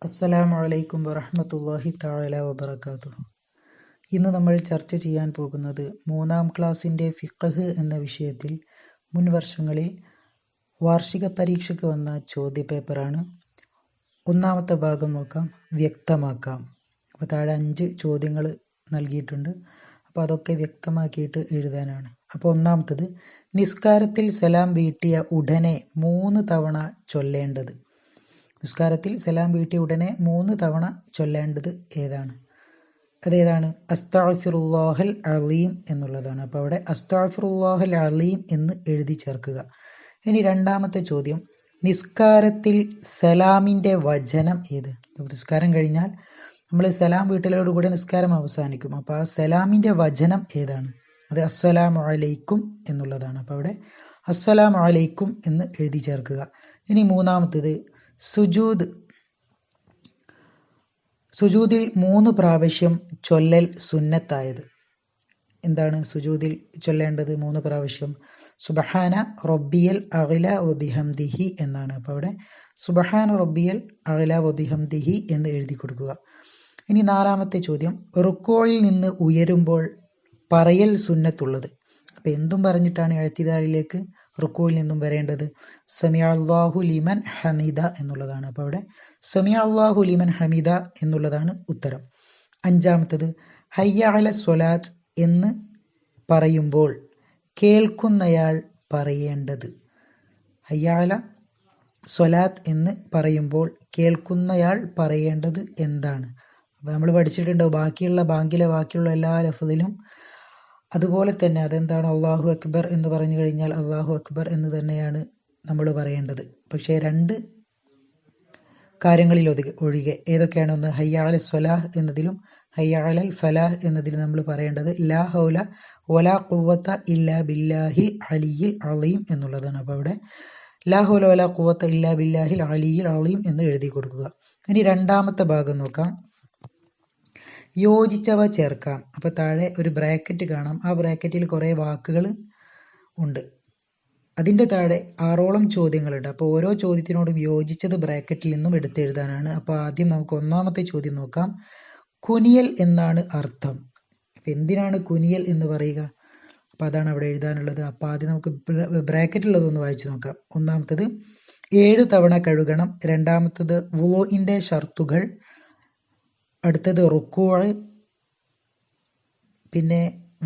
അസ്സലാമു അലൈക്കും വറഹ്മത്തുള്ളാഹി തആല വബറകാതുഹു. ഇന്ന് നമ്മൾ ചർച്ച ചെയ്യാൻ പോകുന്നത് 3-ാം ക്ലാസ്സിൻ്റെ ഫിഖ്ഹ് എന്ന വിഷയത്തിൽ മുൻ വർഷങ്ങളിൽ വാർഷിക പരീക്ഷയ്ക്ക് വന്ന ചോദ്യപേപ്പറാണ്. ഒന്നാമത്തെ ഭാഗം നോക്കാം, വ്യക്തമാക്കാം. അപ്പോൾ താഴെ 5 ചോദ്യങ്ങൾ നൽകിയിട്ടുണ്ട്. അപ്പോൾ അതൊക്കെ വ്യക്തമാക്കിയിട്ട് എഴുതാനാണ്. അപ്പോൾ ഒന്നാമത്തത്, നിസ്കാരത്തിൽ സലാം വീട്ടിയ ഉടനെ 3 തവണ ചൊല്ലേണ്ടത്. നിസ്കാരത്തിൽ സലാം വീട്ടിയ ഉടനെ 3 തവണ ചൊല്ലേണ്ടത് ഏതാണ്? അതേതാണ്? അസ്തഗ്ഫിറുല്ലാഹൽ അലീം എന്നുള്ളതാണ്. അപ്പോൾ അവിടെ അസ്തഗ്ഫിറുല്ലാഹൽ അലീം എന്ന് എഴുതി ചേർക്കുക. ഇനി രണ്ടാമത്തെ ചോദ്യം, നിസ്കാരത്തിൽ സലാമിൻ്റെ വചനം ഏത്? നിസ്കാരം കഴിഞ്ഞാൽ നമ്മൾ സലാം വീട്ടലോടുകൂടി നിസ്കാരം അവസാനിക്കും. അപ്പോൾ ആ സലാമിൻ്റെ വചനം ഏതാണ്? അത് അസ്സലാമു അലൈക്കും എന്നുള്ളതാണ്. അപ്പോൾ അവിടെ അസ്സലാമു അലൈക്കും എന്ന് എഴുതി ചേർക്കുക. ഇനി മൂന്നാമത്തേത്, സുജൂദിൽ 3 പ്രാവശ്യം ചൊല്ലൽ സുന്നത്തായത്. എന്താണ് സുജൂദിൽ ചൊല്ലേണ്ടത് 3 പ്രാവശ്യം? സുബ്ഹാന റബ്ബിയൽ അഅ്ല വബിഹംദിഹി എന്നാണ്. അപ്പോൾ അവിടെ സുബ്ഹാന റബ്ബിയൽ അഅ്ല വബിഹംദിഹി എന്ന് എഴുതി കൊടുക്കുക. ഇനി നാലാമത്തെ ചോദ്യം, റുക്കോയിൽ നിന്ന് ഉയരുമ്പോൾ പറയൽ സുന്നത്തുള്ളത്. അപ്പോൾ എന്തും പറഞ്ഞിട്ടാണ് ഇഅ്തിദാലിലേക്ക് റുക്കോയിൽ നിന്നും വരേണ്ടത്? സമിഅ അല്ലാഹു ലിമൻ ഹമിദ എന്നുള്ളതാണ്. അപ്പോൾ അവിടെ സമിഅ അല്ലാഹു ലിമൻ ഹമിദ എന്നുള്ളതാണ് ഉത്തരം. അഞ്ചാമത്തത്, ഹയ്യ അല സ്വലാത്ത് എന്ന് പറയുമ്പോൾ കേൾക്കുന്നയാൾ പറയേണ്ടത്. ഹയ്യ അല സ്വലാത്ത് എന്ന് പറയുമ്പോൾ കേൾക്കുന്നയാൾ പറയേണ്ടത് എന്താണ്? അപ്പോൾ നമ്മൾ പഠിച്ചിട്ടുണ്ടാവും ബാക്കിയുള്ള എല്ലാ ലഫ്ദിലും അതുപോലെ തന്നെ അതെന്താണ്? അല്ലാഹു അക്ബർ എന്ന് പറഞ്ഞു കഴിഞ്ഞാൽ അല്ലാഹു അക്ബർ എന്ന് തന്നെയാണ് നമ്മൾ പറയേണ്ടത്. പക്ഷേ 2 കാര്യങ്ങളിൽ ഒഴികെ ഏതൊക്കെയാണ്? ഒന്ന് ഹയ്യ അല സ്വലാഹ് എന്നതിലും ഹയ്യ അലൽ ഫലാഹ് എന്നതിലും നമ്മൾ പറയേണ്ടത് ലാ ഹൗല വലാ ഖുവത ഇല്ലാ ബില്ലാഹിൽ അലിയിൽ അലീം എന്നുള്ളതാണ്. അപ്പോൾ അവിടെ ലാ ഹൗല വലാ ഖുവത ഇല്ലാ ബില്ലാഹിൽ അലിയിൽ അലീം എന്ന് എഴുതി കൊടുക്കുക. ഇനി രണ്ടാമത്തെ ഭാഗം നോക്കാം, യോജിച്ചവ ചേർക്കാം. അപ്പോൾ താഴെ ഒരു ബ്രാക്കറ്റ് കാണാം. ആ ബ്രാക്കറ്റിൽ കുറേ വാക്കുകൾ ഉണ്ട്. അതിൻ്റെ താഴെ 6ഓളം ചോദ്യങ്ങളുണ്ട്. അപ്പോൾ ഓരോ ചോദ്യത്തിനോടും യോജിച്ചത് ബ്രാക്കറ്റിൽ നിന്നും എടുത്തെഴുതാനാണ്. അപ്പോൾ ആദ്യം നമുക്ക് ഒന്നാമത്തെ ചോദ്യം നോക്കാം. കുനിയൽ എന്നാണ് അർത്ഥം. അപ്പോൾ എന്തിനാണ് കുനിയൽ എന്ന് പറയുക? അപ്പോൾ അതാണ് അവിടെ എഴുതാനുള്ളത്. അപ്പോൾ ആദ്യം നമുക്ക് ബ്രാക്കറ്റിലുള്ളതൊന്ന് വായിച്ചു നോക്കാം. ഒന്നാമത്തത്, 7 തവണ കഴുകണം. രണ്ടാമത്തത്, വുളൂഇൻ്റെ ഷർത്തുകൾ. അടുത്തത് റുക്കൂഅ്. പിന്നെ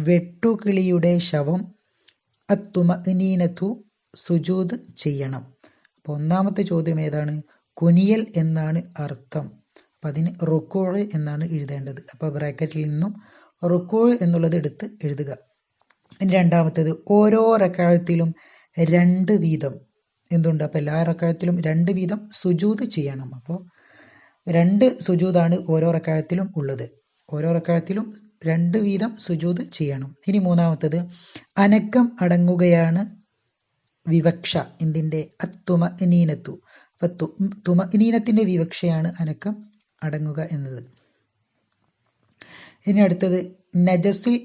വെട്ടുകിളിയുടെ ശവം. അത്തുമഅ്നീനതു, സുജൂദ് ചെയ്യണം. അപ്പോൾ ഒന്നാമത്തെ ചോദ്യം ഏതാണ്? കുനിയൽ എന്നാണ് അർത്ഥം. അപ്പം അതിന് റുക്കൂഅ് എന്നാണ് എഴുതേണ്ടത്. അപ്പോൾ ബ്രാക്കറ്റിൽ നിന്നും റുക്കൂഅ് എന്നുള്ളത് എടുത്ത് എഴുതുക. ഇനി രണ്ടാമത്തേത്, ഓരോ റക്അത്തിലും 2 വീതം എന്തുണ്ട്? അപ്പോൾ എല്ലാ റക്അത്തിലും 2 വീതം സുജൂദ് ചെയ്യണം. അപ്പോൾ 2 സുജൂദാണ് ഓരോ റക്അത്തിലും ഉള്ളത്. ഓരോ റക്അത്തിലും 2 വീതം സുജൂദ് ചെയ്യണം. ഇനി മൂന്നാമത്തത്, അനക്കം അടങ്ങുകയാണ് വിവക്ഷ. എന്തിൻ്റെ? അത്തുമഅ്നീനത്തു. അപ്പോൾ തുമഅ്നീനത്തിൻ്റെ വിവക്ഷയാണ് അനക്കം അടങ്ങുക എന്നത്. ഇനി അടുത്തത്, നജസിൽ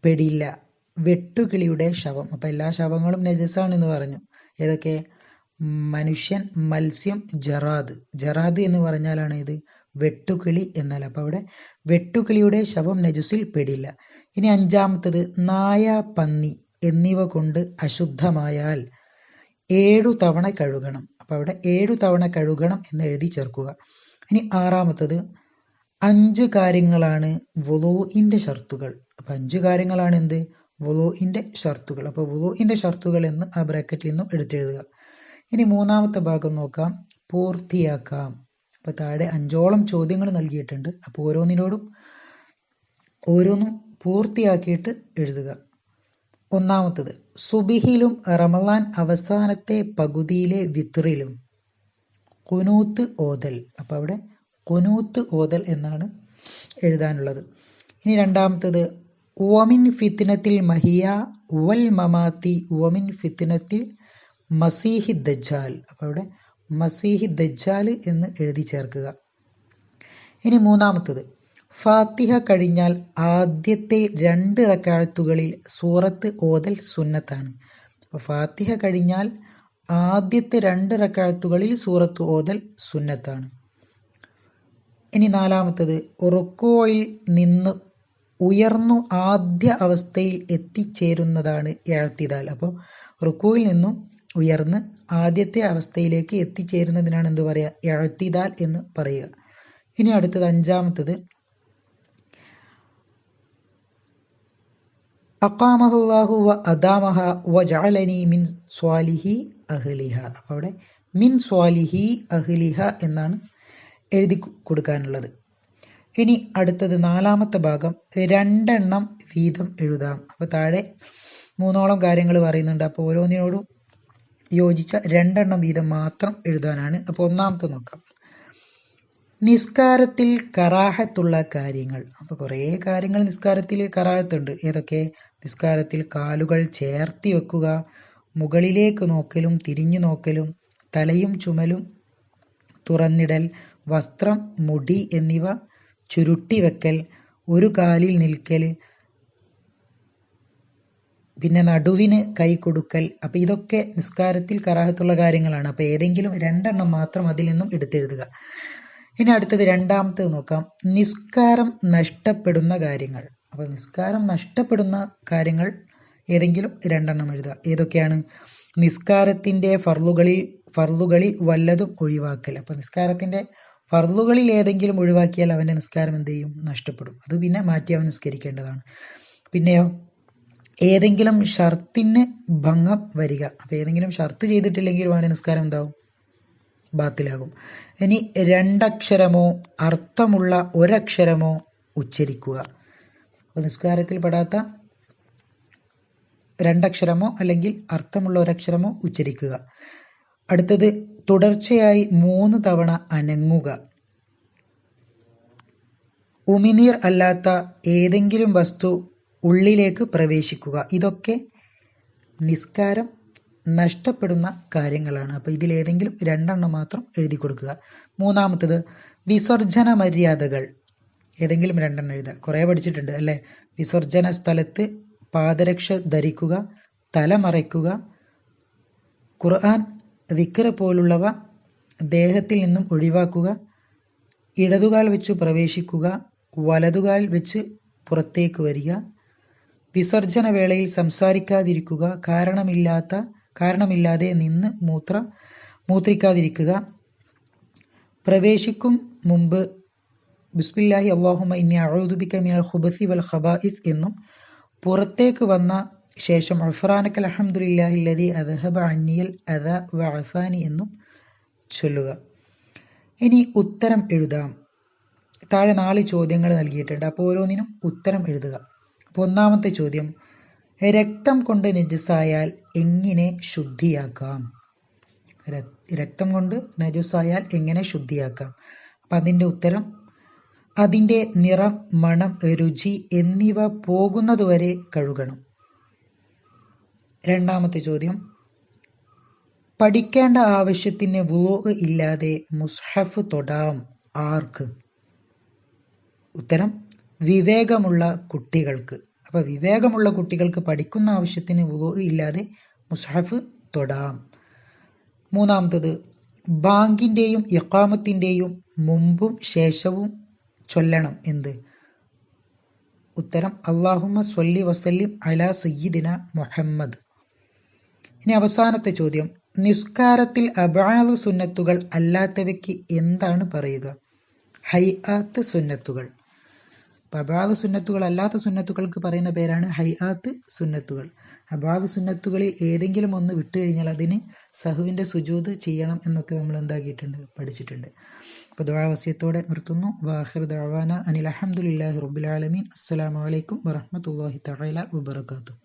പെടില്ല വെട്ടുകിളിയുടെ ശവം. അപ്പോൾ എല്ലാ ശവങ്ങളും നജസാണെന്ന് പറഞ്ഞു. ഏതൊക്കെ? മനുഷ്യൻ, മത്സ്യം, ജറാദ് എന്ന് പറഞ്ഞാലാണ് ഇത് വെട്ടുകിളി എന്നാൽ. അപ്പോൾ അവിടെ വെട്ടുകിളിയുടെ ശവം നജസിൽ പെടില്ല. ഇനി അഞ്ചാമത്തത്, നായ, പന്നി എന്നിവ കൊണ്ട് അശുദ്ധമായാൽ 7 തവണ കഴുകണം. അപ്പോൾ അവിടെ 7 തവണ കഴുകണം എന്ന് എഴുതി ചേർക്കുക. ഇനി ആറാമത്തത്, 5 കാര്യങ്ങളാണ് വുളൂഇൻ്റെ ഷർത്തുകൾ. അപ്പോൾ 5 കാര്യങ്ങളാണ് എന്ത്? വുളൂഇൻ്റെ ഷർത്തുകൾ. അപ്പോൾ വുളൂഇൻ്റെ ഷർത്തുകൾ എന്ന് ആ ബ്രാക്കറ്റിൽ നിന്നും എടുത്തെഴുതുക. ഇനി മൂന്നാമത്തെ ഭാഗം നോക്കാം, പൂർത്തിയാക്കാം. അപ്പോൾ താഴെ 5ഓളം ചോദ്യങ്ങൾ നൽകിയിട്ടുണ്ട്. അപ്പോൾ ഓരോന്നും പൂർത്തിയാക്കിയിട്ട് എഴുതുക. ഒന്നാമത്തത്, സുബിഹിലും റമളാൻ അവസാനത്തെ പകുതിയിലെ വിത്റിലും ഖുനൂത്ത് ഓതൽ. അപ്പോൾ അവിടെ ഖുനൂത്ത് ഓതൽ എന്നാണ് എഴുതാനുള്ളത്. ഇനി രണ്ടാമത്തത്, വമിൻ ഫിത്നത്തിൽ മഹിയ വൽ മമാത്തി വമിൻ ഫിത്നത്തിൽ മസീഹി ദജ്ജാൽ. അപ്പോൾ അവിടെ മസീഹി ദജ്ജാൽ എന്ന് എഴുതി ചേർക്കുക. ഇനി മൂന്നാമത്തത്, ഫാത്തിഹ കഴിഞ്ഞാൽ ആദ്യത്തെ 2 റക്അത്തുകളിൽ സൂറത്ത് ഓതൽ സുന്നത്താണ്. അപ്പോൾ ഫാത്തിഹ കഴിഞ്ഞാൽ ആദ്യത്തെ 2 റക്അത്തുകളിൽ സൂറത്ത് ഓതൽ സുന്നത്താണ്. ഇനി നാലാമത്തത് റുക്കൂഇൽ നിന്ന് ഉയർന്നു ആദ്യ അവസ്ഥയിൽ എത്തിച്ചേരുന്നതാണ് ഇഅ്തിദാൽ. അപ്പോൾ റുക്കൂഇൽ നിന്നും ഉയർന്ന് ആദ്യത്തെ അവസ്ഥയിലേക്ക് എത്തിച്ചേരുന്നതിനാണ് എന്ത് പറയുക? ഇഅ്തിദാൽ എന്ന് പറയുക. ഇനി അടുത്തത് അഞ്ചാമത്തത് അഖാമഹുല്ലാഹു വ അദാമഹ വ ജഅലനി മിൻ സ്വാലിഹി അഹ്ലിഹ. അപ്പോൾ അവിടെ മിൻ സ്വാലിഹി അഹ്ലിഹ എന്നാണ് എഴുതി കൊടുക്കാനുള്ളത്. ഇനി അടുത്തത് നാലാമത്തെ ഭാഗം 2 എണ്ണം വീതം എഴുതാം. അപ്പോൾ താഴെ 3ഓളം കാര്യങ്ങൾ പറയുന്നുണ്ട്. അപ്പോൾ ഓരോന്നിനോടും യോജിച്ച 2 എണ്ണം വീതം മാത്രം എഴുതാനാണ്. അപ്പോൾ ഒന്നാമത്തെ നോക്കാം. നിസ്കാരത്തിൽ കറാഹത്തുള്ള കാര്യങ്ങൾ. അപ്പോൾ കുറേ കാര്യങ്ങൾ നിസ്കാരത്തിൽ കറാഹത്തുണ്ട്. ഏതൊക്കെ? നിസ്കാരത്തിൽ കാലുകൾ ചേർത്തി വെക്കുക, മുകളിലേക്ക് നോക്കലും തിരിഞ്ഞു നോക്കലും, തലയും ചുമലും തുറന്നിടൽ, വസ്ത്രം, മുടി എന്നിവ ചുരുട്ടി വെക്കൽ, ഒരു കാലിൽ നിൽക്കൽ, പിന്നെ നടുവിന് കൈ കൊടുക്കൽ. അപ്പോൾ ഇതൊക്കെ നിസ്കാരത്തിൽ കറാഹത്തുള്ള കാര്യങ്ങളാണ്. അപ്പോൾ ഏതെങ്കിലും 2 എണ്ണം മാത്രം അതിൽ നിന്നും എടുത്തെഴുതുക. ഇനി അടുത്തത് രണ്ടാമത്തേത് നോക്കാം. നിസ്കാരം നഷ്ടപ്പെടുന്ന കാര്യങ്ങൾ. അപ്പോൾ നിസ്കാരം നഷ്ടപ്പെടുന്ന കാര്യങ്ങൾ ഏതെങ്കിലും 2 എണ്ണം എഴുതുക. ഏതൊക്കെയാണ്? നിസ്കാരത്തിൻ്റെ ഫർളുകളിൽ വല്ലതും ഒഴിവാക്കൽ. അപ്പോൾ നിസ്കാരത്തിൻ്റെ ഫർളുകളിൽ ഏതെങ്കിലും ഒഴിവാക്കിയാൽ അവൻ്റെ നിസ്കാരം എന്ത് ചെയ്യും? നഷ്ടപ്പെടും. അത് പിന്നെ മാറ്റി അവൻ നിസ്കരിക്കേണ്ടതാണ്. പിന്നെയോ ഏതെങ്കിലും ഷർത്തിന് ഭംഗം വരിക. അപ്പോൾ ഏതെങ്കിലും ഷർത്ത് ചെയ്തിട്ടില്ലെങ്കിൽ അവൻ്റെ നിസ്കാരം എന്താവും? ബാത്തിലാകും. ഇനി 2 അക്ഷരമോ അർത്ഥമുള്ള 1 അക്ഷരമോ ഉച്ചരിക്കുക. അപ്പോൾ നിസ്കാരത്തിൽ പെടാത്ത 2 അക്ഷരമോ അല്ലെങ്കിൽ അർത്ഥമുള്ള 1 അക്ഷരമോ ഉച്ചരിക്കുക. അടുത്തത് തുടർച്ചയായി 3 തവണ അനങ്ങുക. ഉമിനീർ അല്ലാത്ത ഏതെങ്കിലും വസ്തു ഉള്ളിലേക്ക് പ്രവേശിക്കുക. ഇതൊക്കെ നിസ്കാരം നഷ്ടപ്പെടുന്ന കാര്യങ്ങളാണ്. അപ്പോൾ ഇതിലേതെങ്കിലും 2 എണ്ണം മാത്രം എഴുതി കൊടുക്കുക. മൂന്നാമത്തത് വിസർജന മര്യാദകൾ. ഏതെങ്കിലും 2 എണ്ണം എഴുതുക. കുറേ പഠിച്ചിട്ടുണ്ട് അല്ലേ? വിസർജന സ്ഥലത്ത് പാദരക്ഷ ധരിക്കുക, തല മറയ്ക്കുക, ഖുർആൻ, ദിക്ർ പോലുള്ളവ ദേഹത്തിൽ നിന്നും ഒഴിവാക്കുക, ഇടതുകാൽ വെച്ച് പ്രവേശിക്കുക, വലതുകാൽ വെച്ച് പുറത്തേക്ക് വരിക, വിസർജന വേളയിൽ സംസാരിക്കാതിരിക്കുക, കാരണമില്ലാതെ നിന്ന് മൂത്രിക്കാതിരിക്കുക, പ്രവേശിക്കും മുമ്പ് ബിസ്മില്ലാഹി അല്ലാഹുമ്മ ഇന്നി അഊദു ബിക മിനൽ ഖുബസി വൽ ഖബായിസ് എന്നും പുറത്തേക്ക് വന്ന ശേഷം അഫ്റാനക്കൽ അൽഹംദുലില്ലാഹില്ലദി അദ്ഹബ അന്നിയൽ അദാ വഅഫാനി എന്നും ചൊല്ലുക. ഇനി ഉത്തരം എഴുതാം. താഴെ 4 ചോദ്യങ്ങൾ നൽകിയിട്ടുണ്ട്. അപ്പോൾ ഓരോന്നിനും ഉത്തരം എഴുതുക. അപ്പോൾ ഒന്നാമത്തെ ചോദ്യം, രക്തം കൊണ്ട് നജസായാൽ എങ്ങനെ ശുദ്ധിയാക്കാം? രക്തം കൊണ്ട് നജസായാൽ എങ്ങനെ ശുദ്ധിയാക്കാം? അപ്പം അതിൻ്റെ ഉത്തരം, അതിൻ്റെ നിറം, മണം, രുചി എന്നിവ പോകുന്നതുവരെ കഴുകണം. രണ്ടാമത്തെ ചോദ്യം, പഠിക്കേണ്ട ആവശ്യത്തിന് വുളൂ ഇല്ലാതെ മുസ്ഹഫ് തൊടാം ആർക്ക്? ഉത്തരം, വിവേകമുള്ള കുട്ടികൾക്ക്. അപ്പോൾ വിവേകമുള്ള കുട്ടികൾക്ക് പഠിക്കുന്ന ആവശ്യത്തിന് വുളൂ ഇല്ലാതെ മുസ്ഹഫ് തൊടാം. മൂന്നാമത്തത്, ബാങ്കിൻ്റെയും ഇഖാമത്തിൻ്റെയും മുമ്പും ശേഷവും ചൊല്ലണം എന്ത്? ഉത്തരം, അല്ലാഹുമ്മ സ്വല്ലി വസല്ലിം അലാ സയ്യിദിന മുഹമ്മദ്. ഇനി അവസാനത്തെ ചോദ്യം, നിസ്കാരത്തിൽ അബ്ആദ് സുന്നത്തുകൾ അല്ലാത്തവയ്ക്ക് എന്താണ് പറയുക? ഹൈആത്ത് സുന്നത്തുകൾ. അബ്ആദ് സുന്നത്തുകൾ അല്ലാത്ത സുന്നത്തുകൾക്ക് പറയുന്ന പേരാണ് ഹൈആത്ത് സുന്നത്തുകൾ. അബ്ആദ് സുന്നത്തുകളിൽ ഏതെങ്കിലും ഒന്ന് വിട്ടുകഴിഞ്ഞാൽ അതിന് സഹുവിൻ്റെ സുജൂദ് ചെയ്യണം എന്നൊക്കെ നമ്മൾ എന്താക്കിയിട്ടുണ്ട്? പഠിച്ചിട്ടുണ്ട്. അപ്പോൾ ദുആ വസിയത്തോടെ നിർത്തുന്നു. വാഖിറു ദഅവാന അനിൽ അൽഹംദുലില്ലാഹി റബ്ബിൽ ആലമീൻ. അസ്സലാമു അലൈക്കും വറഹ്മത്തുള്ളാഹി തആല വബറകാതുഹു.